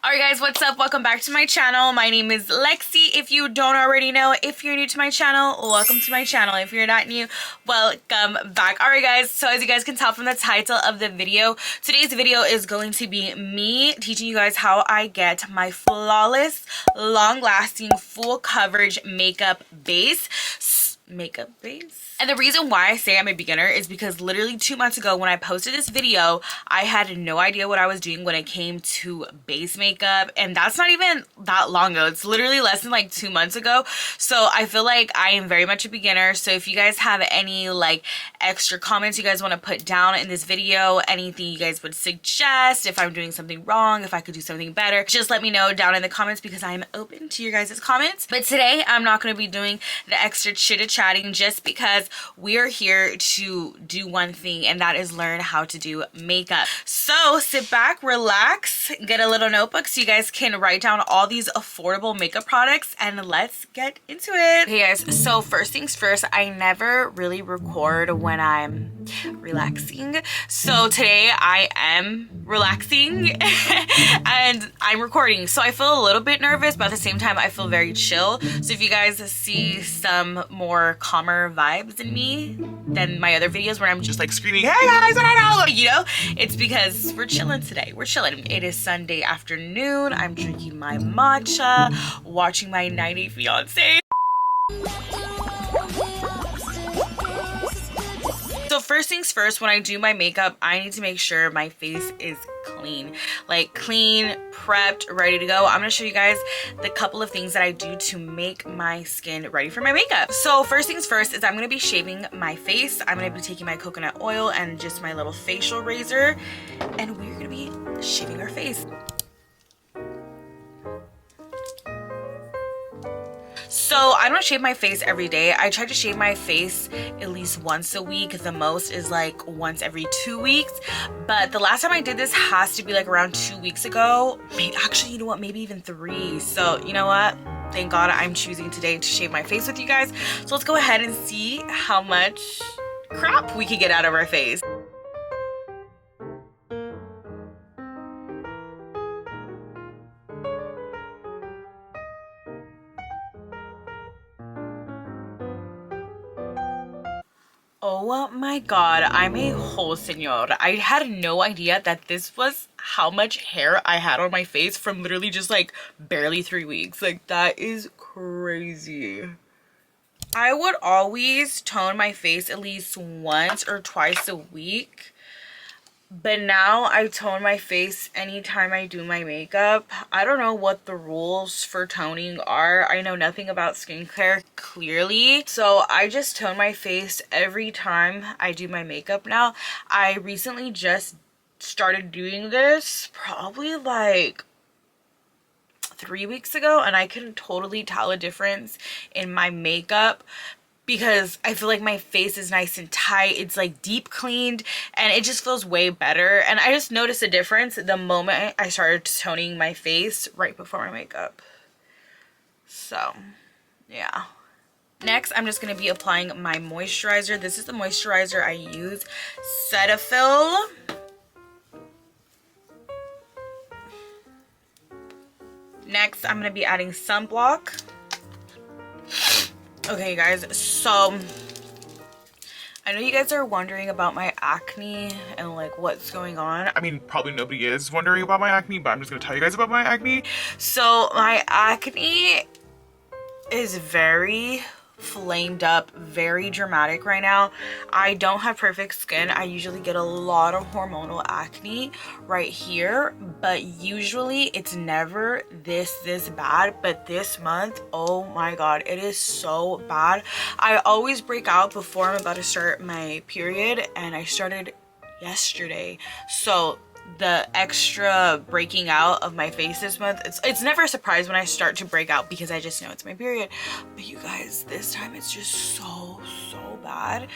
Alright guys, what's up? Welcome back to my channel. My name is Lexi. If you don't already know, if you're new to my channel, welcome to my channel. If you're not new, welcome back. Alright guys, so as you guys can tell from the title of the video, today's video is going to be me teaching you guys how I get my flawless, long-lasting, full coverage makeup base. And the reason why I say I'm a beginner is because literally 2 months ago when I posted this video, I had no idea what I was doing when it came to base makeup, and that's not even that long ago. It's literally less than like 2 months ago. So I feel like I am very much a beginner. So if you guys have any like extra comments you guys want to put down in this video, anything you guys would suggest, if I'm doing something wrong, if I could do something better, just let me know down in the comments because I am open to your guys' comments. But today I'm not going to be doing the extra chitter-chatting just because we are here to do one thing, and that is learn how to do makeup. So sit back, relax, get a little notebook so you guys can write down all these affordable makeup products, and let's get into it. Okay guys, so first things first, I never really record when I'm relaxing. So today I am relaxing and I'm recording. So I feel a little bit nervous, but at the same time I feel very chill. So if you guys see some more calmer vibes in me than my other videos where I'm just like screaming, hey guys, I don't know, you know, it's because we're chilling today. We're chilling. It is Sunday afternoon. I'm drinking my matcha, watching my 90 Fiancé. So first things first, when I do my makeup, I need to make sure my face is clean. Like clean, prepped, ready to go. I'm going to show you guys the couple of things that I do to make my skin ready for my makeup. So first things first is I'm going to be shaving my face. I'm going to be taking my coconut oil and just my little facial razor, and we're going to be shaving our face. So I don't shave my face every day. I try to shave my face at least once a week. The most is like once every 2 weeks. But the last time I did this has to be like around 2 weeks ago. Actually, you know what? Maybe even 3. So you know what? Thank God I'm choosing today to shave my face with you guys. So let's go ahead and see how much crap we can get out of our face. Oh my God, I'm a whole senor. I had no idea that this was how much hair I had on my face from literally just like barely 3 weeks. Like that is crazy. I would always tone my face at least once or twice a week. But now I tone my face anytime I do my makeup. I don't know what the rules for toning are. I know nothing about skincare clearly. So I just tone my face every time I do my makeup now. I recently just started doing this probably like 3 weeks ago, and I can totally tell a difference in my makeup because I feel like my face is nice and tight. It's like deep cleaned and it just feels way better. And I just noticed a difference the moment I started toning my face right before my makeup. So yeah. Next, I'm just going to be applying my moisturizer. This is the moisturizer I use, Cetaphil. Next, I'm going to be adding sunblock. Okay, you guys, so I know you guys are wondering about my acne and like what's going on. I mean, probably nobody is wondering about my acne, but I'm just going to tell you guys about my acne. So my acne is very flamed up, very dramatic right now. I don't have perfect skin. I usually get a lot of hormonal acne right here, but usually it's never this bad. But this month, oh my God, it is so bad. I always break out before I'm about to start my period, and I started yesterday. So the extra breaking out of my face this month, it's never a surprise when I start to break out because I just know it's my period. But you guys, this time it's just so bad.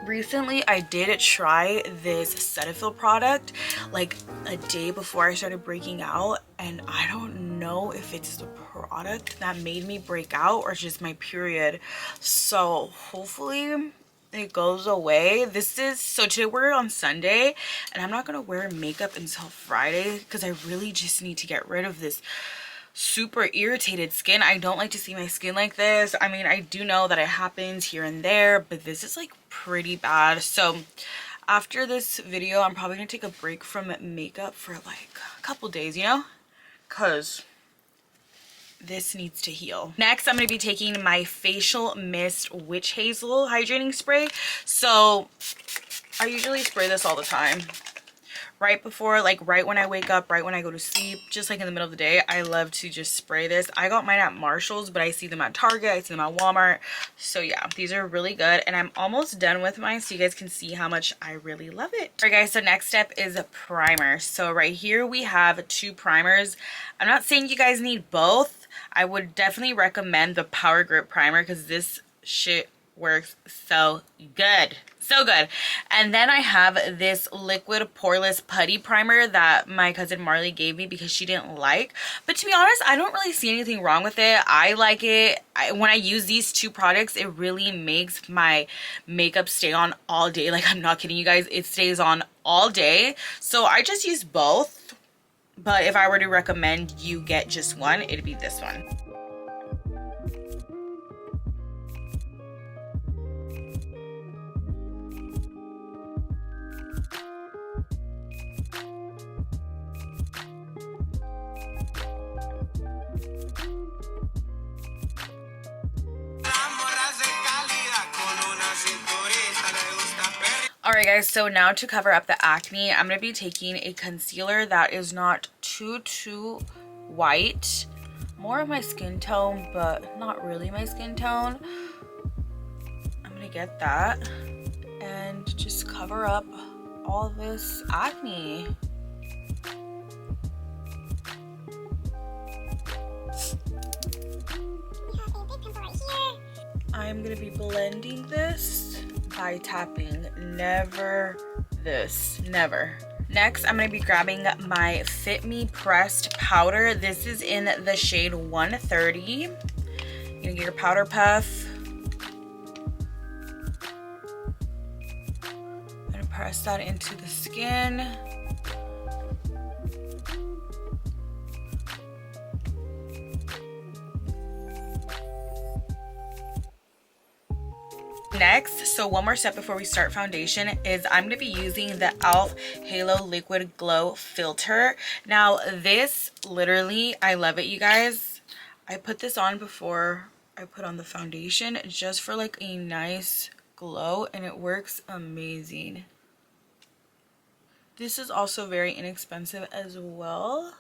Recently I did try this Cetaphil product like a day before I started breaking out, and I don't know if it's the product that made me break out or just my period. So hopefully it goes away. This is, so today we're on Sunday and I'm not gonna wear makeup until Friday because I really just need to get rid of this super irritated skin. I don't like to see my skin like this. I mean, I do know that it happens here and there, but this is like pretty bad. So after this video, I'm probably gonna take a break from makeup for like a couple days, you know, because this needs to heal. Next, I'm going to be taking my Facial Mist Witch Hazel Hydrating Spray. So I usually spray this all the time. Right before, like right when I wake up, right when I go to sleep, just like in the middle of the day, I love to just spray this. I got mine at Marshall's, but I see them at Target, I see them at Walmart. So yeah, these are really good. And I'm almost done with mine so you guys can see how much I really love it. All right guys, so next step is a primer. So right here we have 2 primers. I'm not saying you guys need both. I would definitely recommend the Power Grip primer because this shit works so good. So good. And then I have this liquid poreless putty primer that my cousin Marley gave me because she didn't like. But to be honest, I don't really see anything wrong with it. I like it. When I use these 2 products, it really makes my makeup stay on all day. Like, I'm not kidding you guys. It stays on all day. So I just use both. But if I were to recommend you get just one, it'd be this one. Alright guys, so now to cover up the acne, I'm going to be taking a concealer that is not too white. More of my skin tone, but not really my skin tone. I'm going to get that and just cover up all this acne. I'm going to be blending this by tapping, never this, never. Next, I'm going to be grabbing my Fit Me pressed powder. This is in the shade 130. You're going to get your powder puff. I'm going to press that into the skin. Next, so one more step before we start foundation is I'm going to be using the e.l.f. Halo Liquid Glow Filter. Now this, literally, I love it, you guys. I put this on before I put on the foundation just for like a nice glow, and it works amazing. This is also very inexpensive as well.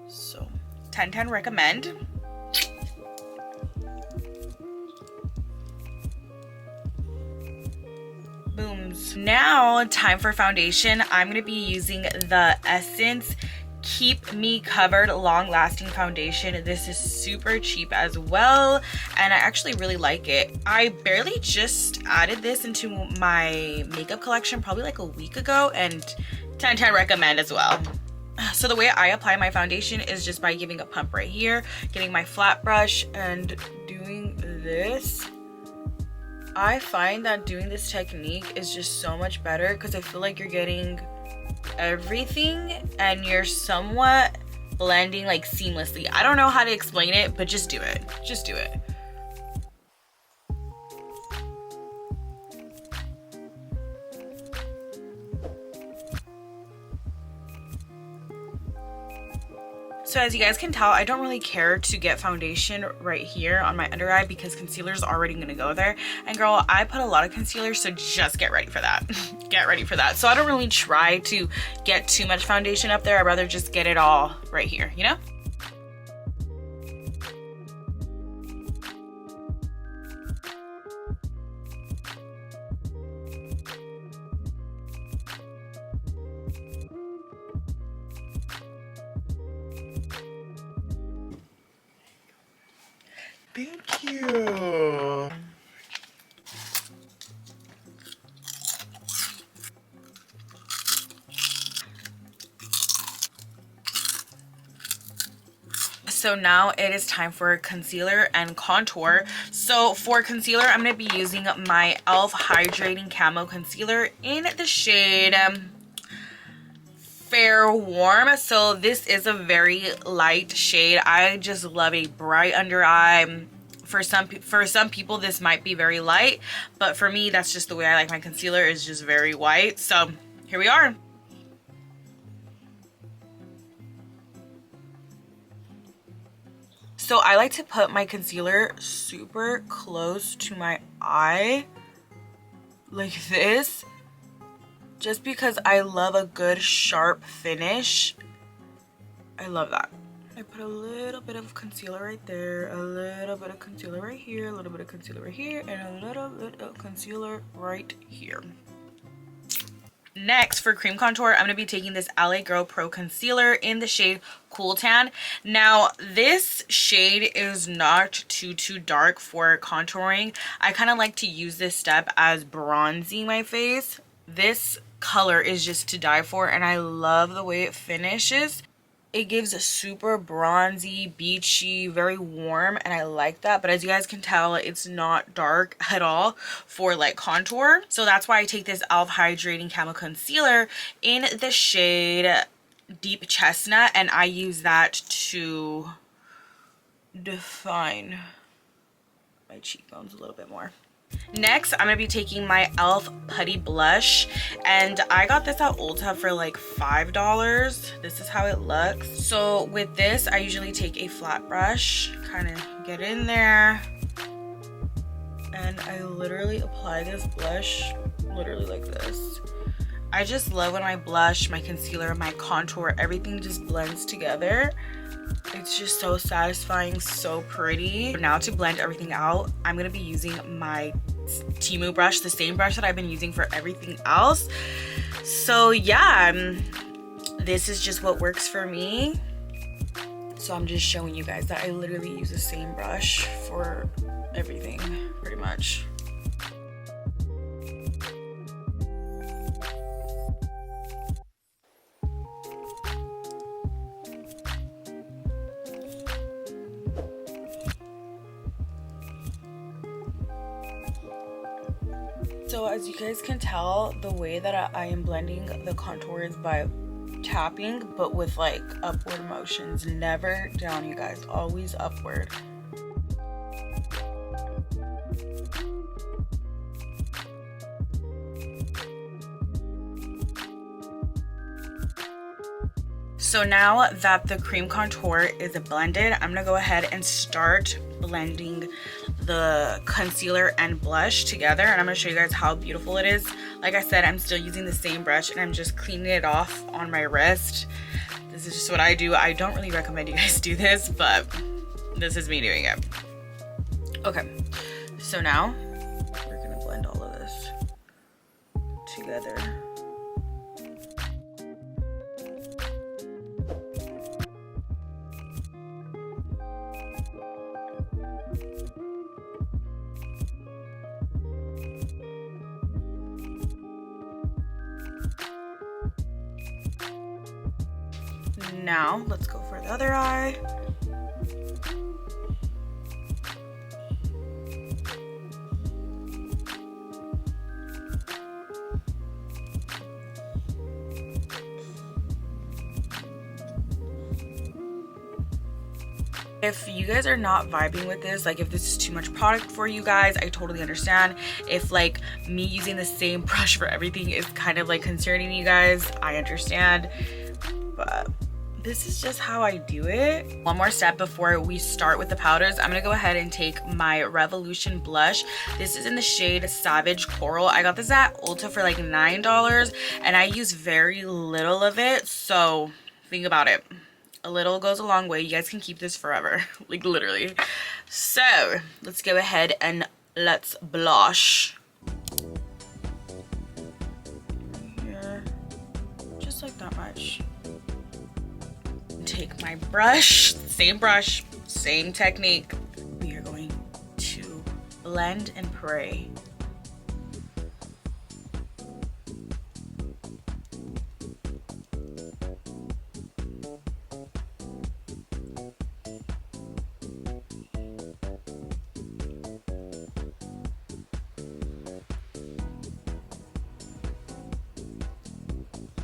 So 10/10 recommend. Booms. Now time for foundation. I'm going to be using the Essence Keep Me Covered Long Lasting Foundation. This is super cheap as well, and I actually really like it. I barely just added this into my makeup collection probably like a week ago, and 10/10 recommend as well. So the way I apply my foundation is just by giving a pump right here, getting my flat brush and doing this. I find that doing this technique is just so much better because I feel like you're getting everything and you're somewhat blending like seamlessly. I don't know how to explain it, but just do it. Just do it. So as you guys can tell, I don't really care to get foundation right here on my under eye because concealer is already going to go there. And girl, I put a lot of concealer, so just get ready for that. Get ready for that. So I don't really try to get too much foundation up there. I'd rather just get it all right here, you know? Thank you. So now it is time for concealer and contour. So for concealer, I'm going to be using my e.l.f. Hydrating Camo Concealer in the shade Fair Warm. So this is a very light shade. I just love a bright under eye. For some people this might be very light, but for me that's just the way I like my concealer, is just very white. So here we are. So I like to put my concealer super close to my eye like this, just because I love a good sharp finish. I love that. I put a little bit of concealer right there, a little bit of concealer right here, a little bit of concealer right here, and a little bit of concealer right here. Next, for cream contour, I'm going to be taking this LA Girl Pro Concealer in the shade Cool Tan. Now, this shade is not too dark for contouring. I kind of like to use this step as bronzing my face. This color is just to die for, and I love the way it finishes. It gives a super bronzy, beachy, very warm, and I like that. But as you guys can tell, it's not dark at all for like contour. So that's why I take this e.l.f. Hydrating Camo Concealer in the shade Deep Chestnut, and I use that to define my cheekbones a little bit more. Next, I'm going to be taking my e.l.f. Putty Blush, and I got this at Ulta for like $5. This is how it looks. So with this, I usually take a flat brush, kind of get in there, and I literally apply this blush literally like this. I just love when my blush, my concealer, my contour, everything just blends together. It's just so satisfying, so pretty. Now to blend everything out, I'm going to be using my Temu brush, the same brush that I've been using for everything else. So yeah, this is just what works for me. So I'm just showing you guys that I literally use the same brush for everything, pretty much. So as you guys can tell, the way that I am blending the contour is by tapping, but with like upward motions, never down, you guys, always upward. So now that the cream contour is blended, I'm gonna go ahead and start blending the concealer and blush together, and I'm gonna show you guys how beautiful it is. Like I said, I'm still using the same brush, and I'm just cleaning it off on my wrist. This is just what I do. I don't really recommend you guys do this, but this is me doing it. Okay, so now we're gonna blend all of this together. Now let's go for the other eye. If you guys are not vibing with this, like if this is too much product for you guys, I totally understand. If like me using the same brush for everything is kind of like concerning you guys, I understand, but this is just how I do it. One more step before we start with the powders. I'm gonna go ahead and take my Revolution blush. This is in the shade Savage Coral. I got this at Ulta for like $9, and I use very little of it, so think about it. A little goes a long way. You guys can keep this forever, like literally. So let's go ahead and let's blush. Here, just like that much. Take my brush, same technique. We are going to blend and pray.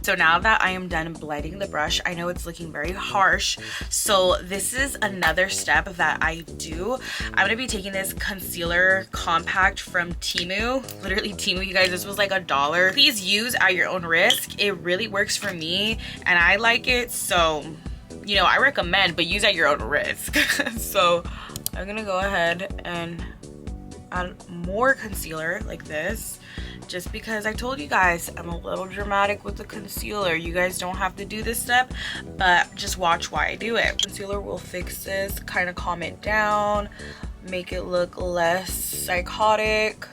So now that I am done blending the brush, I know it's looking very harsh. So this is another step that I do. I'm gonna be taking this concealer compact from Temu. Literally Temu, you guys, this was like $1. Please use at your own risk. It really works for me and I like it. So, you know, I recommend, but use at your own risk. So I'm gonna go ahead and add more concealer like this. Just because I told you guys I'm a little dramatic with the concealer. You guys don't have to do this step, but just watch why I do it. Concealer will fix this, kind of calm it down, make it look less psychotic.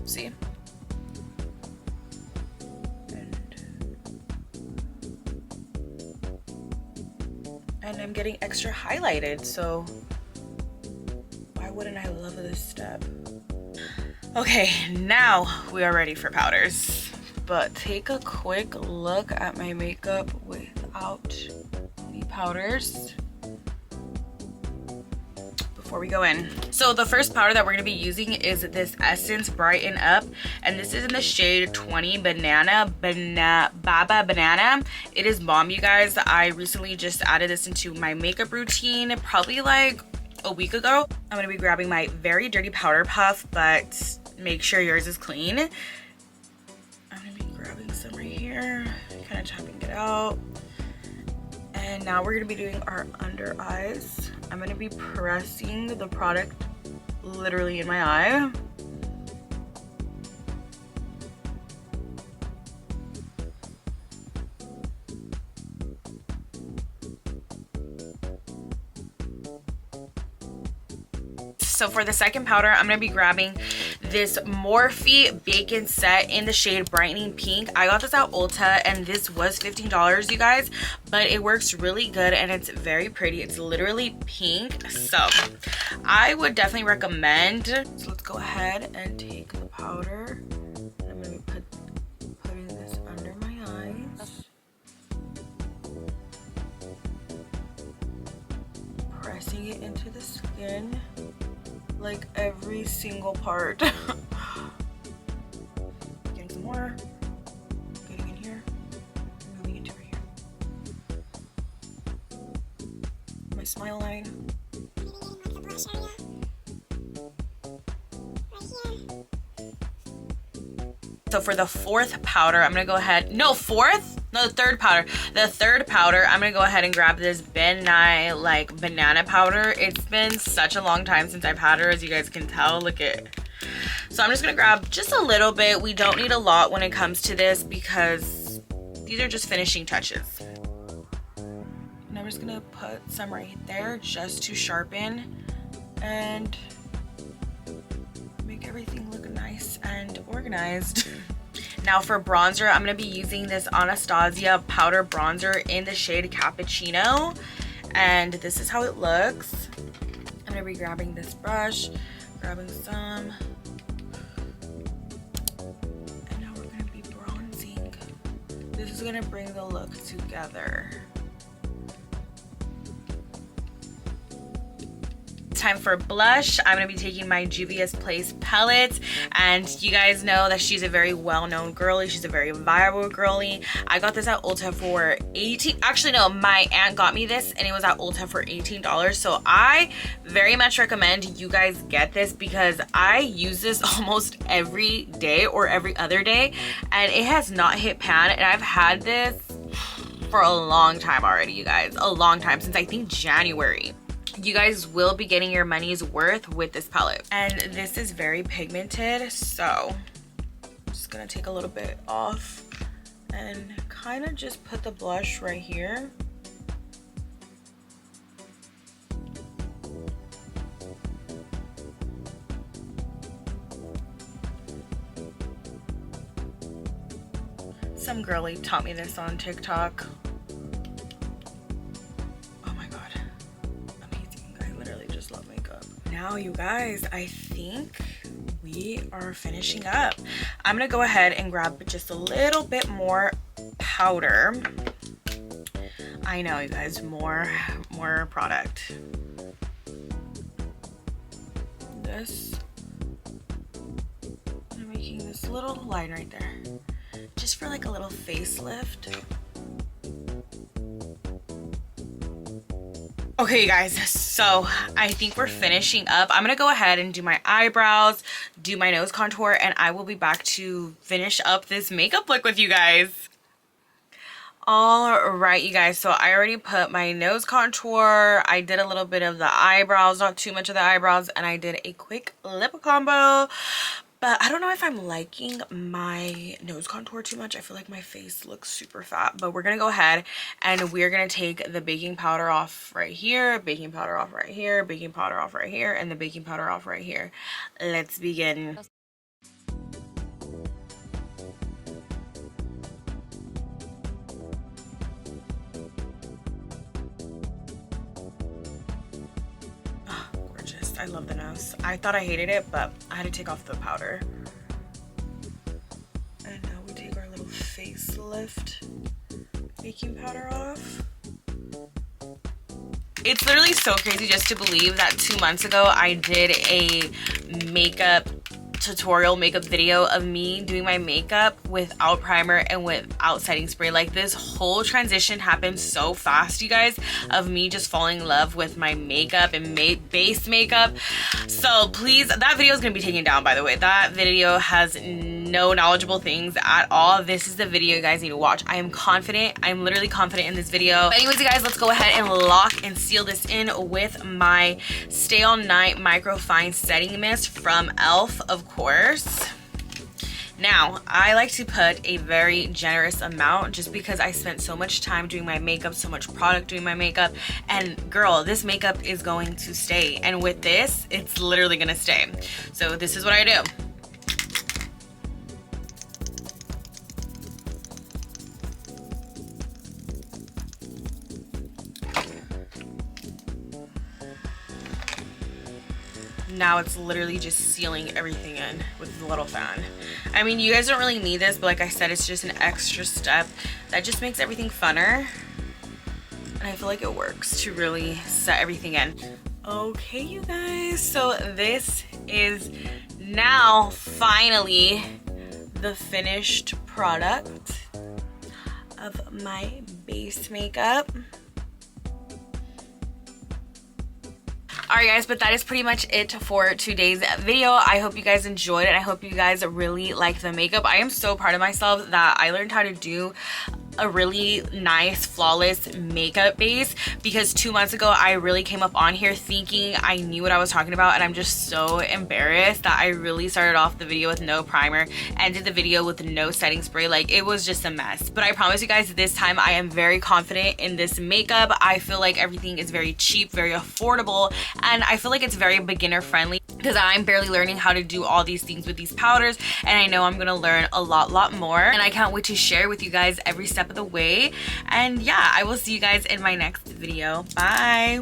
See? And I'm getting extra highlighted, so why wouldn't I love this step? Okay, now we are ready for powders. But take a quick look at my makeup without any powders before we go in. So the first powder that we're gonna be using is this Essence Brighten Up, and this is in the shade 20 Baba Banana. It is bomb, you guys. I recently just added this into my makeup routine, probably like a week ago. I'm gonna be grabbing my very dirty powder puff, but make sure yours is clean. I'm gonna be grabbing some right here, kind of tapping it out. And now we're gonna be doing our under eyes. I'm gonna be pressing the product literally in my eye. So for the second powder, I'm gonna be grabbing this Morphe Bacon Set in the shade Brightening Pink. I got this at Ulta and this was $15, you guys, but it works really good and it's very pretty. It's literally pink, so I would definitely recommend. So let's go ahead and take the powder. I'm gonna be putting this under my eyes. Pressing it into the skin. Like every single part. Getting some more. Getting in here. Moving into right here. My smile line. So for the fourth powder, I'm gonna go ahead. No, fourth? No, the third powder. The third powder, I'm gonna go ahead and grab this Ben Nye like banana powder. It's been such a long time since I've had her, as you guys can tell. Look at. So I'm just gonna grab just a little bit. We don't need a lot when it comes to this because these are just finishing touches. And I'm just gonna put some right there just to sharpen and make everything look nice and organized. Now for bronzer, I'm going to be using this Anastasia powder bronzer in the shade Cappuccino. And this is how it looks. I'm going to be grabbing this brush, grabbing some. And now we're going to be bronzing. This is going to bring the look together. Time for blush. I'm gonna be taking my Juvia's Place palette, and you guys know that she's a very well-known girly. She's a very viral girly. I got this at Ulta for $18. Actually, no, my aunt got me this and it was at Ulta for $18. So I very much recommend you guys get this because I use this almost every day or every other day, and it has not hit pan. And I've had this for a long time already, you guys. A long time, since I think January. You guys will be getting your money's worth with this palette. And this is very pigmented, so I'm just gonna take a little bit off and kind of just put the blush right here. Some girlie taught me this on TikTok. Now you guys, I think we are finishing up. I'm gonna go ahead and grab just a little bit more powder. I know, you guys, more product. I'm making this little line right there. just for like a little facelift. Okay, you guys, so I think we're finishing up. I'm gonna go ahead and do my eyebrows, do my nose contour, and I will be back to finish up this makeup look with you guys. All right, you guys, so I already put my nose contour. I did a little bit of the eyebrows, not too much of the eyebrows, and I did a quick lip combo. But I don't know if I'm liking my nose contour too much. I feel like my face looks super fat. But we're going to go ahead and we're going to take the baking powder off right here, baking powder off right here, baking powder off right here, and the baking powder off right here. Let's begin. I love the nose. I thought I hated it, but I had to take off the powder. And now we take our little facelift baking powder off. It's literally so crazy just to believe that 2 months ago I did a makeup tutorial makeup video of me doing my makeup without primer and without setting spray. Like, this whole transition happened so fast, you guys, of me just falling in love with my makeup and base makeup. So please, that video is gonna be taken down, by the way. That video has no knowledgeable things at all. This is the video you guys need to watch. I am confident. I'm literally confident in this video. But anyways, you guys, let's go ahead and lock and seal this in with my Stay All Night Micro Fine Setting Mist from e.l.f., of course. Now, I like to put a very generous amount just because I spent so much time doing my makeup, so much product doing my makeup, and girl, this makeup is going to stay. And with this, it's literally gonna stay. So this is what I do. Now it's literally just sealing everything in with the little fan. I mean, you guys don't really need this, but like I said, it's just an extra step that just makes everything funner. And I feel like it works to really set everything in. Okay, you guys, so this is now finally the finished product of my base makeup. Alright guys, but that is pretty much it for today's video. I hope you guys enjoyed it. I hope you guys really liked the makeup. I am so proud of myself that I learned how to do a really nice, flawless makeup base, because 2 months ago I really came up on here thinking I knew what I was talking about, and I'm just so embarrassed that I really started off the video with no primer, ended the video with no setting spray. Like, it was just a mess. But I promise you guys, this time I am very confident in this makeup. I feel like everything is very cheap, very affordable, and I feel like it's very beginner friendly because I'm barely learning how to do all these things with these powders, and I know I'm gonna learn a lot more, and I can't wait to share with you guys every step of the way. And yeah, I will see you guys in my next video. Bye.